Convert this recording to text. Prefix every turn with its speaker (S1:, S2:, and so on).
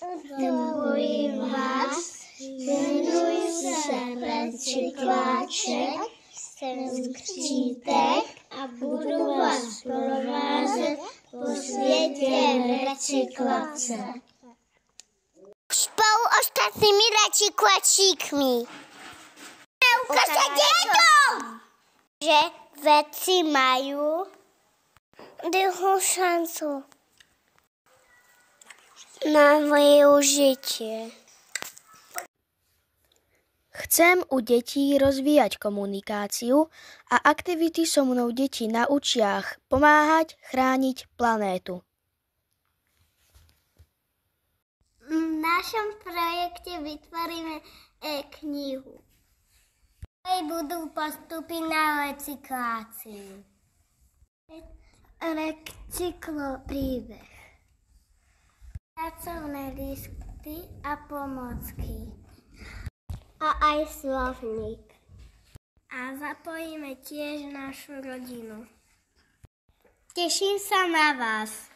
S1: Oslovujem vás, venujú sa recykláček, skřítek a budu vás provázet po světě recyklace.
S2: Spolu ostatnými recyklačíkmi. Ukážte deťom, že veci majú druhú šancu na využitie.
S3: Chcem u detí rozvíjať komunikáciu a aktivity so mnou deti naučia pomáhať chrániť planétu.
S2: V našom projekte vytvoríme e-knihu. Budú postupy na recykláciu. Recyklopríbeh. Pracovné listy a pomocky. A aj slovník. A zapojíme tiež našu rodinu. Teším sa na vás.